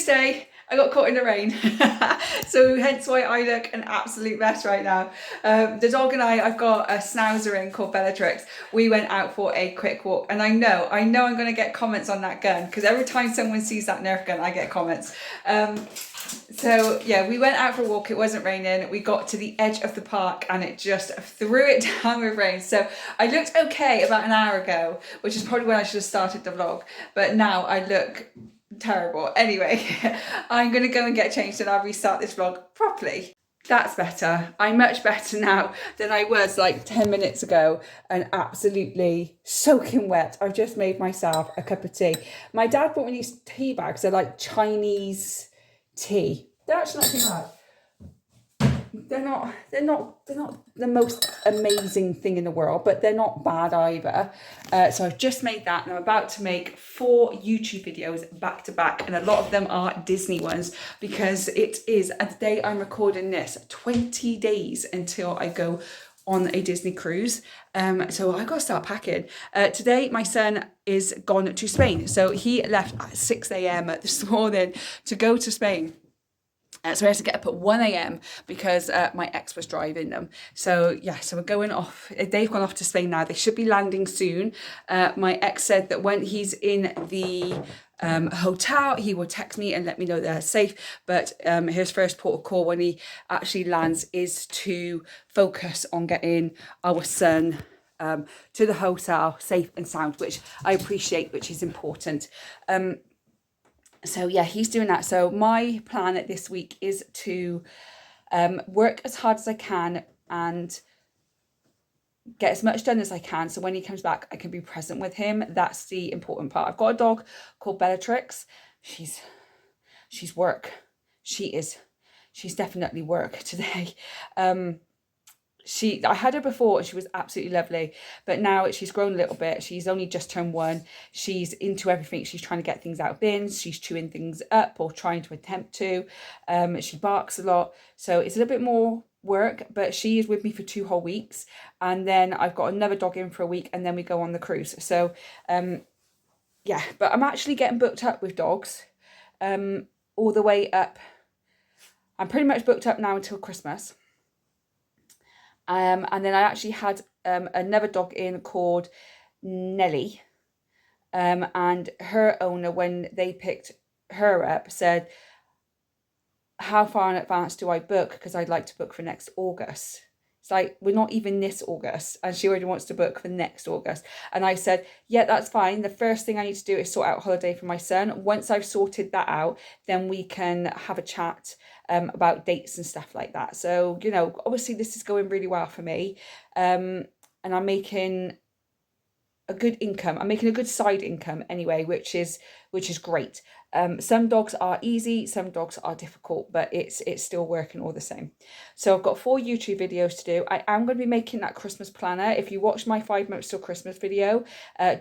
say, I got caught in the rain. So hence why I look an absolute mess right now. The dog and I've got a schnauzer in called Bellatrix. We went out for a quick walk, and I know I'm going to get comments on that gun, because every time someone sees that Nerf gun, I get comments. So yeah, we went out for a walk. It wasn't raining. We got to the edge of the park and it just threw it down with rain. So I looked okay about an hour ago, which is probably when I should have started the vlog. But now I look terrible. Anyway, I'm going to go and get changed and I'll restart this vlog properly. That's better. I'm much better now than I was like 10 minutes ago and absolutely soaking wet. I've just made myself a cup of tea. My dad bought me these tea bags. They're like Chinese tea. They're actually not too bad. They're not the most amazing thing in the world, but they're not bad either. So I've just made that, and I'm about to make 4 YouTube videos back to back, and a lot of them are Disney ones, because it is, at the day I'm recording this, 20 days until I go on a Disney cruise. So I gotta start packing. Today my son is gone to Spain, so he left at 6 a.m. this morning to go to Spain. So I had to get up at 1 a.m. because my ex was driving them. So yeah, so we're going off. They've gone off to Spain now. They should be landing soon. My ex said that when he's in the hotel, he will text me and let me know they're safe. But his first port of call when he actually lands is to focus on getting our son to the hotel safe and sound, which I appreciate, which is important. So yeah, he's doing that. So my plan this week is to work as hard as I can and get as much done as I can. So when he comes back, I can be present with him. That's the important part. I've got a dog called Bellatrix. She's work. She's definitely work today. I had her before and she was absolutely lovely, but now she's grown a little bit. She's only just turned 1. She's into everything. She's trying to get things out of bins. She's chewing things up or trying to attempt to. She barks a lot. So it's a little bit more work, but she is with me for 2 whole weeks. And then I've got another dog in for a week and then we go on the cruise. So yeah, but I'm actually getting booked up with dogs all the way up. I'm pretty much booked up now until Christmas. And then I actually had another dog in called Nelly. And her owner, when they picked her up, said, how far in advance do I book? Because I'd like to book for next August. It's like, we're not even this August, and she already wants to book for next August. And I said, yeah, that's fine. The first thing I need to do is sort out a holiday for my son. Once I've sorted that out, then we can have a chat about dates and stuff like that. So, you know, obviously this is going really well for me. And I'm making a good income. I'm making a good side income anyway, which is great. Some dogs are easy, some dogs are difficult, but it's still working all the same. So I've got 4 YouTube videos to do. I am going to be making that Christmas planner. If you watch my 5 months till Christmas video,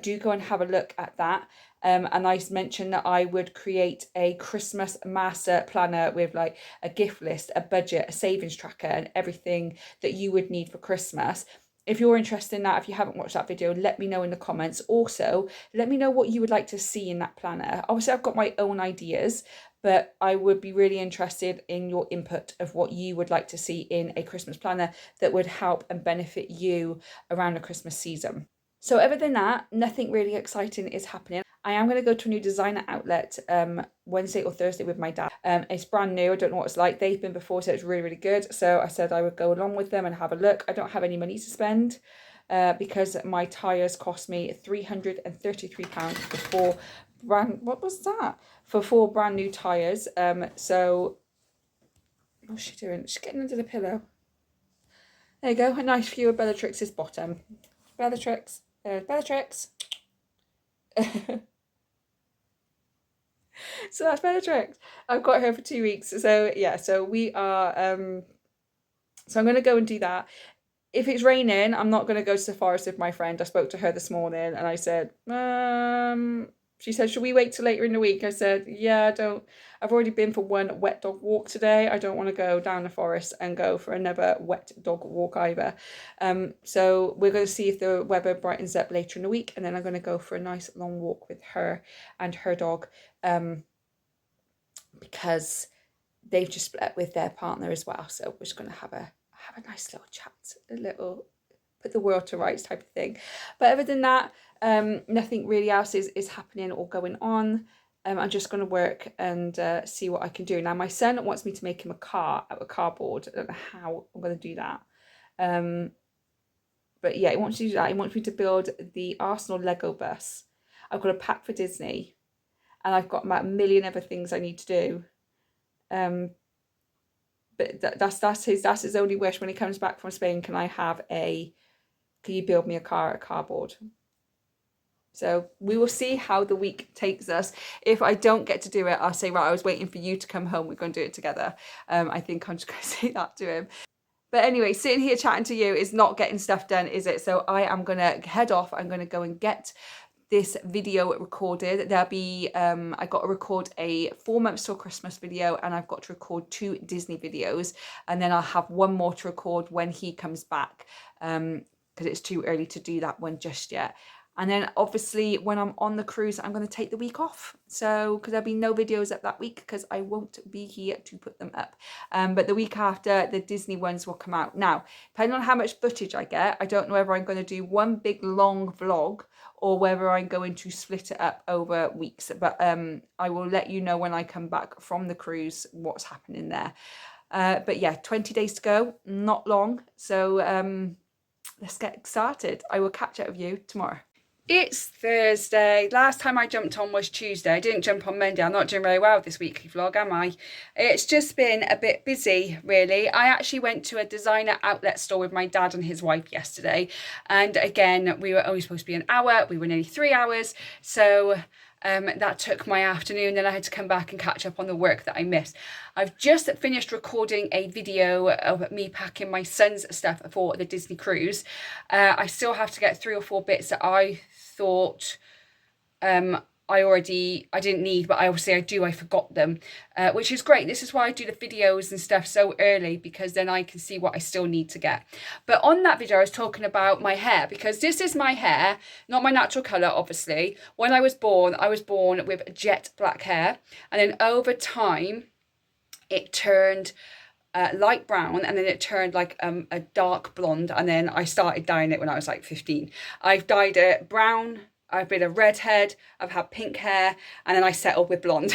do go and have a look at that. And I mentioned that I would create a Christmas master planner with like a gift list, a budget, a savings tracker, and everything that you would need for Christmas. If you're interested in that, if you haven't watched that video, let me know in the comments. Also, let me know what you would like to see in that planner. Obviously, I've got my own ideas, but I would be really interested in your input of what you would like to see in a Christmas planner that would help and benefit you around the Christmas season. So other than that, nothing really exciting is happening. I am going to go to a new designer outlet Wednesday or Thursday with my dad. It's brand new. I don't know what it's like. They've been before, so it's really, really good. So I said I would go along with them and have a look. I don't have any money to spend because my tyres cost me £333 for 4 brand... What was that? For 4 brand new tyres. So what's she doing? She's getting under the pillow. There you go. A nice view of Bellatrix's bottom. Bellatrix. Bellatrix. So that's Bellatrix. I've got her for 2 weeks. So yeah, so we are so I'm gonna go and do that. If it's raining, I'm not gonna go to the forest with my friend. I spoke to her this morning and I said, she said, should we wait till later in the week? I said, yeah, I've already been for 1 wet dog walk today. I don't want to go down the forest and go for another wet dog walk either. So we're going to see if the weather brightens up later in the week, and then I'm going to go for a nice long walk with her and her dog because they've just split up with their partner as well. So we're just going to have a nice little chat, a little put the world to rights type of thing. But other than that, nothing really else is happening or going on. I'm just going to work and see what I can do. Now, my son wants me to make him a car out of cardboard. I don't know how I'm going to do that. But yeah, he wants to do that. He wants me to build the Arsenal Lego bus. I've got a pack for Disney, and I've got about a million other things I need to do. But that's his only wish when he comes back from Spain. Can you build me a car out of cardboard? So we will see how the week takes us. If I don't get to do it, I'll say, right, I was waiting for you to come home. We're going to do it together. I think I'm just going to say that to him. But anyway, sitting here chatting to you is not getting stuff done, is it? So I am going to head off. I'm going to go and get this video recorded. There'll be, I got to record a 4 months till Christmas video, and I've got to record 2 Disney videos. And then I'll have one more to record when he comes back, because it's too early to do that one just yet. And then obviously when I'm on the cruise, I'm going to take the week off. So, because there'll be no videos up that week because I won't be here to put them up. But the week after, the Disney ones will come out. Now, depending on how much footage I get, I don't know whether I'm going to do one big long vlog or whether I'm going to split it up over weeks. But I will let you know when I come back from the cruise what's happening there. But yeah, 20 days to go, not long. So let's get started. I will catch up with you tomorrow. It's Thursday. Last time I jumped on was Tuesday. I didn't jump on Monday. I'm not doing very well with this weekly vlog, am I? It's just been a bit busy, really. I actually went to a designer outlet store with my dad and his wife yesterday. And again, we were only supposed to be an hour. We were nearly 3 hours. So that took my afternoon. Then I had to come back and catch up on the work that I missed. I've just finished recording a video of me packing my son's stuff for the Disney cruise. I still have to get 3 or 4 bits that I thought I didn't need, but I forgot them, which is great. This is why I do the videos and stuff so early, because then I can see what I still need to get. But on that video, I was talking about my hair, because this is my hair, not my natural colour, obviously. When I was born with jet black hair, and then over time, it turned light brown, and then it turned like a dark blonde, and then I started dyeing it when I was like 15. I've dyed it brown, I've been a redhead, I've had pink hair, and then I settled with blonde.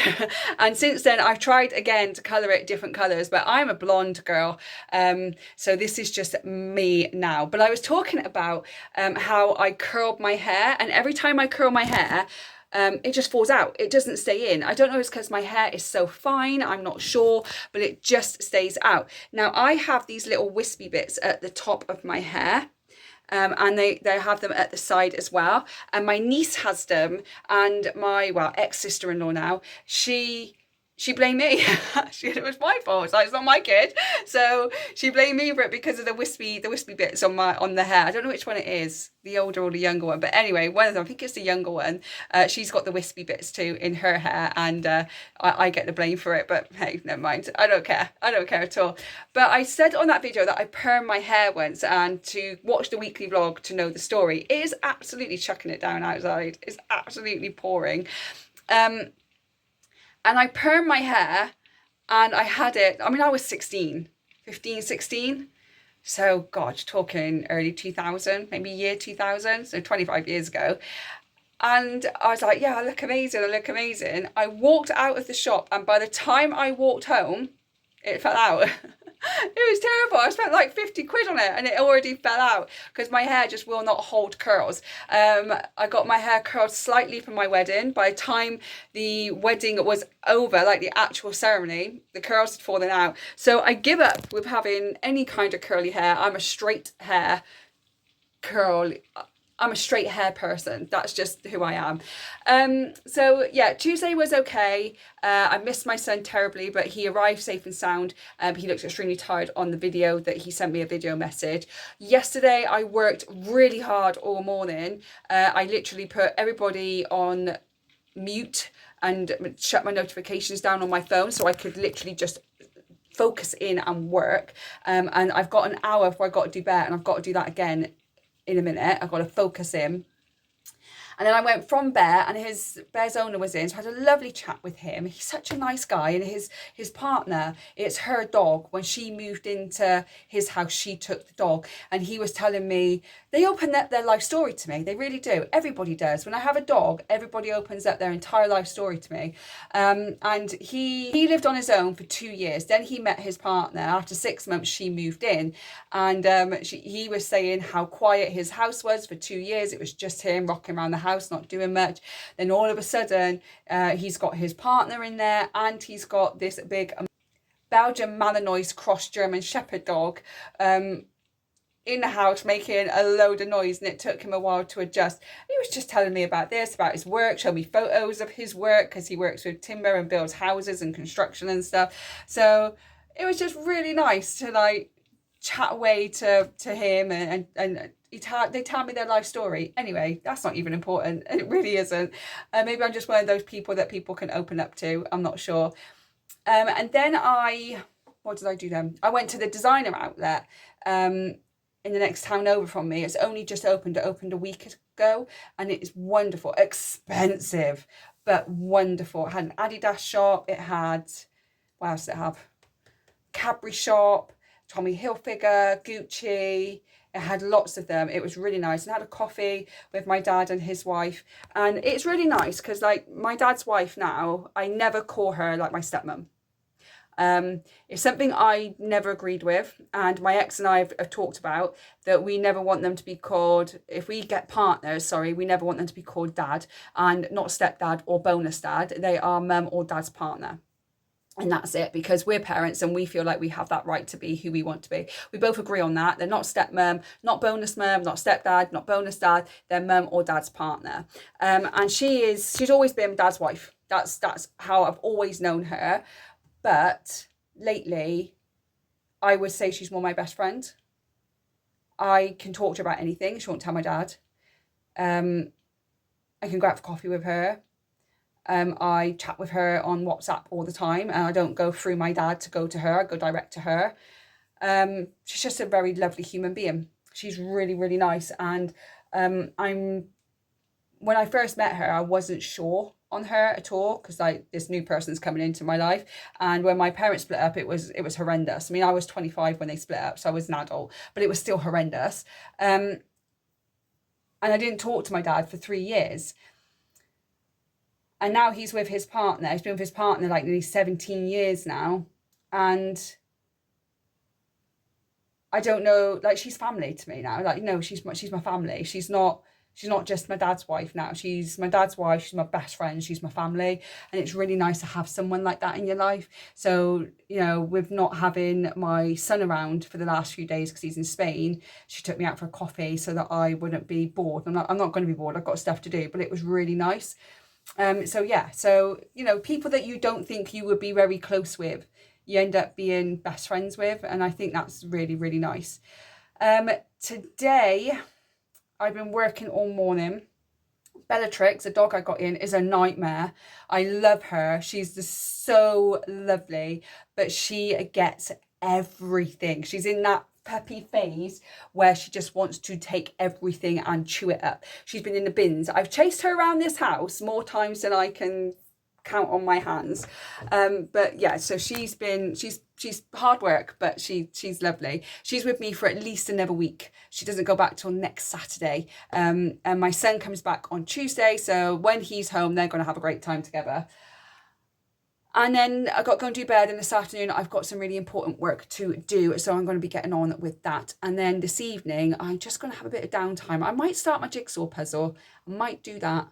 And since then I've tried again to colour it different colours, but I'm a blonde girl, so this is just me now. But I was talking about how I curled my hair, and every time I curl my hair, it just falls out. It doesn't stay in. I don't know if it's because my hair is so fine, I'm not sure, but it just stays out. Now I have these little wispy bits at the top of my hair, and they have them at the side as well. And my niece has them, and my, ex-sister-in-law now, she blamed me. It was my fault. It's not my kid. So she blamed me for it because of the wispy bits on the hair. I don't know which one it is, the older or the younger one. But anyway, one of them, I think it's the younger one. She's got the wispy bits too in her hair, and I get the blame for it. But hey, never mind. I don't care. I don't care at all. But I said on that video that I permed my hair once, and to watch the weekly vlog to know the story. It is absolutely chucking it down outside. It's absolutely pouring. And I permed my hair, and I had it, I was 15, 16. So, God, talking early 2000, maybe year 2000, so 25 years ago. And I was like, yeah, I look amazing. I walked out of the shop, and by the time I walked home, it fell out. It was terrible. I spent like 50 quid on it, and it already fell out because my hair just will not hold curls. I got my hair curled slightly for my wedding. By the time the wedding was over, like the actual ceremony, the curls had fallen out. So I give up with having any kind of curly hair. I'm a straight hair person. That's just who I am. So yeah, Tuesday was okay. I missed my son terribly, but he arrived safe and sound. He looks extremely tired on the video that he sent me a video message. Yesterday I worked really hard all morning. I literally put everybody on mute and shut my notifications down on my phone so I could literally just focus in and work. And I've got an hour before I got to do bed, and I've got to do that again in a minute. I've got to focus in. And then I went from Bear, and Bear's owner was in, so I had a lovely chat with him. He's such a nice guy, and his partner, it's her dog. When she moved into his house, she took the dog, and he was telling me they open up their life story to me. They really do. Everybody does. When I have a dog, everybody opens up their entire life story to me. And he lived on his own for 2 years. Then he met his partner. After 6 months, she moved in, and he was saying how quiet his house was for 2 years. It was just him rocking around the house, not doing much. Then all of a sudden, he's got his partner in there, and he's got this big Belgian Malinois cross German Shepherd dog in the house making a load of noise, and it took him a while to adjust. He was just telling me about this, about his work, showed me photos of his work, because he works with timber and builds houses and construction and stuff. So it was just really nice to like chat away to him, and they tell me their life story. Anyway, that's not even important. It really isn't. Maybe I'm just one of those people that people can open up to. I'm not sure. And then what did I do then? I went to the designer outlet in the next town over from me. It's only just opened. It opened a week ago, and it is wonderful. Expensive, but wonderful. It had an Adidas shop. It had, what else did it have? Cadbury shop, Tommy Hilfiger, Gucci. It had lots of them. It was really nice. And I had a coffee with my dad and his wife. And it's really nice because, like, my dad's wife now, I never call her like my stepmom. It's something I never agreed with, and my ex and I have talked about that. We never want them to be called, if we get partners, we never want them to be called dad, and not stepdad or bonus dad. They are mum or dad's partner. And that's it, because we're parents and we feel like we have that right to be who we want to be. We both agree on that. They're not stepmom, not bonus mum, not stepdad, not bonus dad. They're mum or dad's partner. And she's always been dad's wife. That's how I've always known her. But lately, I would say she's more my best friend. I can talk to her about anything. She won't tell my dad. I can go out for coffee with her. I chat with her on WhatsApp all the time, and I don't go through my dad to go to her. I go direct to her. She's just a very lovely human being. She's really, really nice. And when I first met her, I wasn't sure on her at all, because like this new person's coming into my life. And when my parents split up, it was horrendous. I mean, I was 25 when they split up, so I was an adult, but it was still horrendous. And I didn't talk to my dad for 3 years. And now he's with his partner. He's been with his partner like nearly 17 years now. And I don't know, like, she's family to me now. Like, no, she's my family. She's not just my dad's wife now. She's my dad's wife. She's my best friend. She's my family. And it's really nice to have someone like that in your life. So, you know, with not having my son around for the last few days because he's in Spain, she took me out for a coffee so that I wouldn't be bored. I'm not going to be bored. I've got stuff to do, but it was really nice. So, you know, people that you don't think you would be very close with, you end up being best friends with. And I think that's really, really nice. Today, I've been working all morning. Bellatrix, the dog I got in, is a nightmare. I love her. She's just so lovely, but she gets everything. She's in that puppy phase where she just wants to take everything and chew it up. She's been in the bins. I've chased her around this house more times than I can count on my hands. But yeah, so she's hard work, but she's lovely. She's with me for at least another week. She doesn't go back till next Saturday. And my son comes back on Tuesday, so when he's home, they're going to have a great time together. And then I got to go and do bed, and this afternoon I've got some really important work to do, so I'm going to be getting on with that. And then this evening I'm just going to have a bit of downtime. I might start my jigsaw puzzle. I might do that.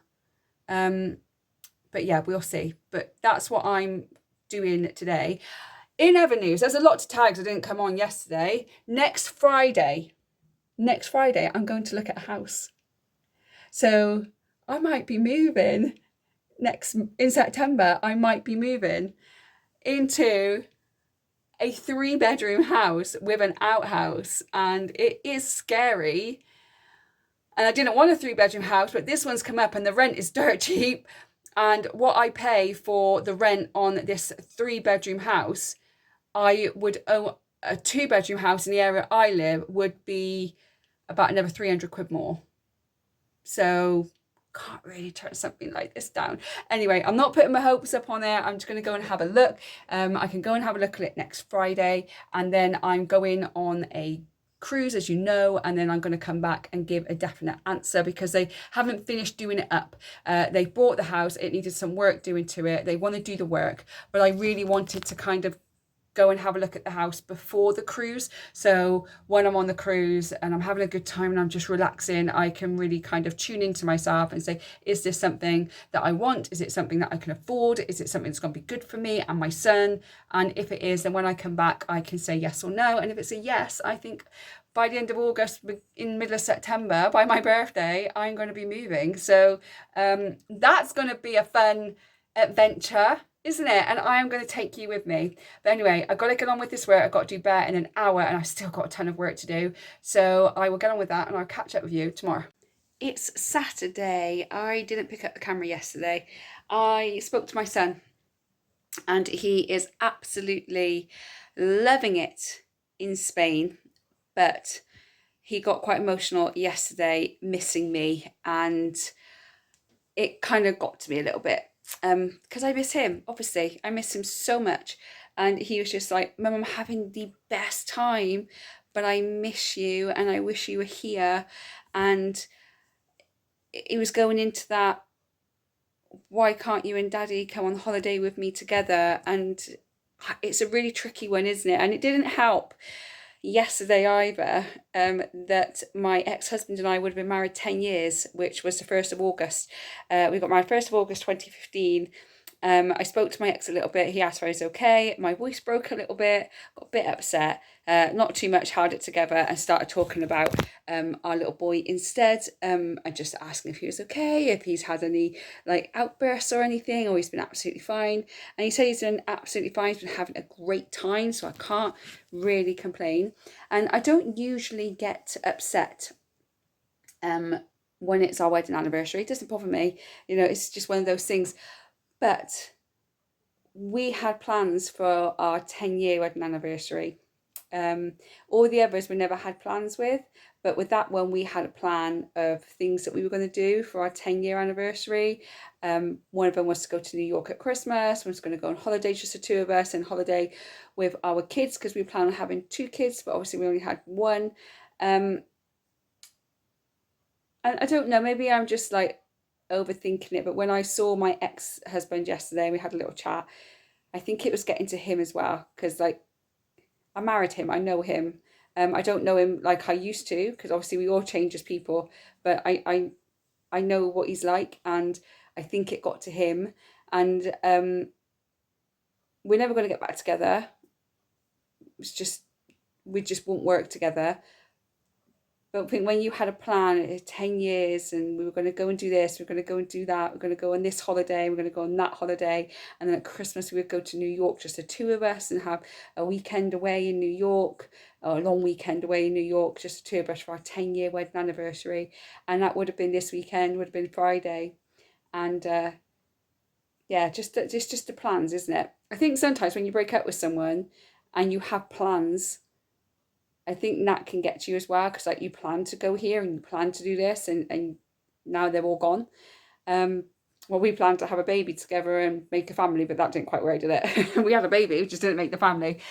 But yeah, we'll see. But that's what I'm doing today. In other news, there's a lot to tags I didn't come on yesterday. Next Friday, I'm going to look at a house. So I might be moving in September. I might be moving into a 3-bedroom house with an outhouse, and it is scary. And I didn't want a 3-bedroom house, but this one's come up and the rent is dirt cheap. And what I pay for the rent on this 3-bedroom house, I would own a 2-bedroom house in the area I live would be about another 300 quid more. So can't really turn something like this down. Anyway, I'm not putting my hopes up on it. I'm just going to go and have a look. I can go and have a look at it next Friday, and then I'm going on a cruise, as you know, and then I'm going to come back and give a definite answer, because they haven't finished doing it up. They bought the house, it needed some work doing to it. They want to do the work, but I really wanted to kind of go and have a look at the house before the cruise. So when I'm on the cruise and I'm having a good time and I'm just relaxing, I can really kind of tune into myself and say, is this something that I want? Is it something that I can afford? Is it something that's going to be good for me and my son? And if it is, then when I come back, I can say yes or no. And if it's a yes, I think by the end of August, in middle of September, by my birthday, I'm going to be moving. So that's going to be a fun adventure, isn't it? And I am going to take you with me. But anyway, I've got to get on with this work. I've got to do bear in an hour, and I've still got a ton of work to do. So I will get on with that, and I'll catch up with you tomorrow. It's Saturday. I didn't pick up the camera yesterday. I spoke to my son, and he is absolutely loving it in Spain. But he got quite emotional yesterday, missing me, and it kind of got to me a little bit. Because I miss him, obviously. I miss him so much. And he was just like, Mum, I'm having the best time, but I miss you and I wish you were here. And he was going into that, why can't you and Daddy come on holiday with me together? And it's a really tricky one, isn't it? And it didn't help yesterday either, that my ex-husband and I would have been married 10 years, which was the 1st of August. We got married 1st of August 2015. I spoke to my ex a little bit. He asked if I was okay. My voice broke a little bit, got a bit upset, not too much, held it together and started talking about our little boy instead. I just asked him if he was okay, if he's had any like outbursts or anything, or he's been absolutely fine. And he said he's been absolutely fine, he's been having a great time, so I can't really complain. And I don't usually get upset when it's our wedding anniversary. It doesn't bother me, you know, it's just one of those things. But we had plans for our 10-year wedding anniversary. All the others we never had plans with, but with that one we had a plan of things that we were going to do for our 10-year anniversary. One of them was to go to New York at Christmas. One was going to go on holiday, just the two of us, and holiday with our kids, because we planned on having 2 kids, but obviously we only had one. And I don't know, maybe I'm just like overthinking it, but when I saw my ex-husband yesterday and we had a little chat, I think it was getting to him as well, because like I married him, I know him. I don't know him like I used to, because obviously we all change as people, but I know what he's like, and I think it got to him, and we're never going to get back together. It's just, we just won't work together. But I think when you had a plan, 10 years, and we were going to go and do this, we're going to go and do that, we're going to go on this holiday, we're going to go on that holiday, and then at Christmas we would go to New York, just the two of us, and have a weekend away in New York, or a long weekend away in New York, just the two of us for our 10-year wedding anniversary. And that would have been this weekend, would have been Friday. And yeah, just the plans, isn't it? I think sometimes when you break up with someone and you have plans, I think that can get to you as well, because like you plan to go here and you plan to do this, and now they're all gone. Well, we planned to have a baby together and make a family, but that didn't quite work, did it? We had a baby, we just didn't make the family.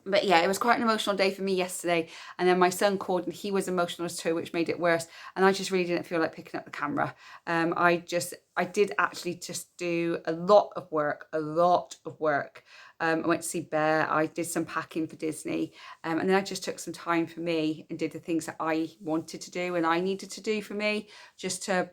But yeah, it was quite an emotional day for me yesterday. And then my son called and he was emotional too, which made it worse. And I just really didn't feel like picking up the camera. I did actually just do a lot of work. I went to see Bear. I did some packing for Disney. And then I just took some time for me and did the things that I wanted to do and I needed to do for me, just to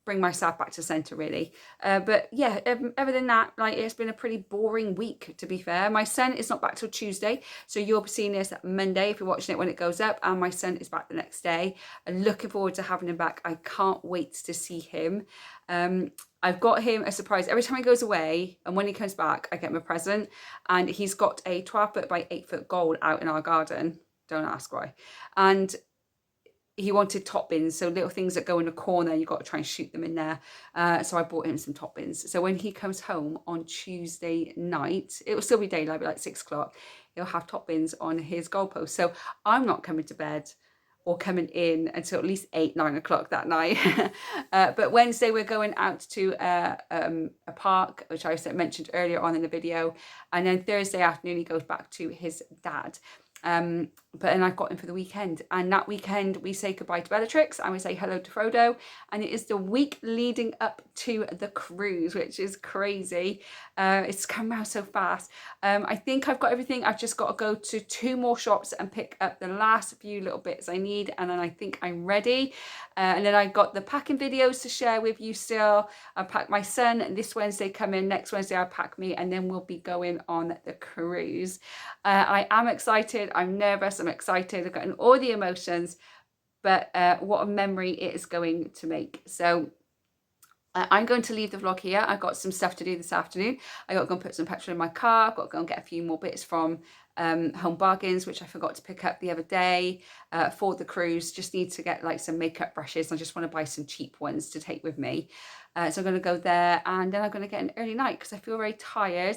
bring myself back to centre, really. But yeah, other than that, like, it's been a pretty boring week, to be fair. My son is not back till Tuesday, so you'll be seeing this Monday if you're watching it when it goes up, and my son is back the next day. I'm looking forward to having him back. I can't wait to see him. I've got him a surprise every time he goes away, and when he comes back I get him a present, and he's got a 12-foot by 8-foot goal out in our garden. Don't ask why. And he wanted top bins, so little things that go in a corner, you've got to try and shoot them in there. So I bought him some top bins. So when he comes home on Tuesday night, it will still be daylight, but like 6 o'clock, he'll have top bins on his goalpost. So I'm not coming to bed or coming in until at least 8-9 o'clock that night. But Wednesday we're going out to a park, which I mentioned earlier on in the video, and then Thursday afternoon he goes back to his dad. But then I've got him for the weekend, and that weekend we say goodbye to Bellatrix and we say hello to Frodo, and it is the week leading up to the cruise, which is crazy. It's come around so fast. I think I've got everything. I've just got to go to 2 more shops and pick up the last few little bits I need, and then I think I'm ready. And then I've got the packing videos to share with you still. I'll pack my son this Wednesday, come in next Wednesday I'll pack me, and then we'll be going on the cruise. I am excited, I'm nervous, I'm excited, I've gotten all the emotions, but what a memory it is going to make. So I'm going to leave the vlog here. I've got some stuff to do this afternoon. I got to go and put some petrol in my car. I've got to go and get a few more bits from Home Bargains, which I forgot to pick up the other day for the cruise. Just need to get like some makeup brushes. I just want to buy some cheap ones to take with me. So I'm going to go there, and then I'm going to get an early night because I feel very tired.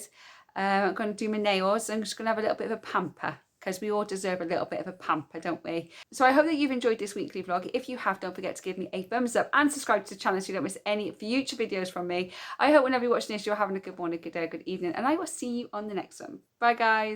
I'm going to do my nails. I'm just going to have a little bit of a pamper, because we all deserve a little bit of a pamper, don't we? So I hope that you've enjoyed this weekly vlog. If you have, don't forget to give me a thumbs up and subscribe to the channel so you don't miss any future videos from me. I hope whenever you're watching this, you're having a good morning, good day, good evening, and I will see you on the next one. Bye, guys.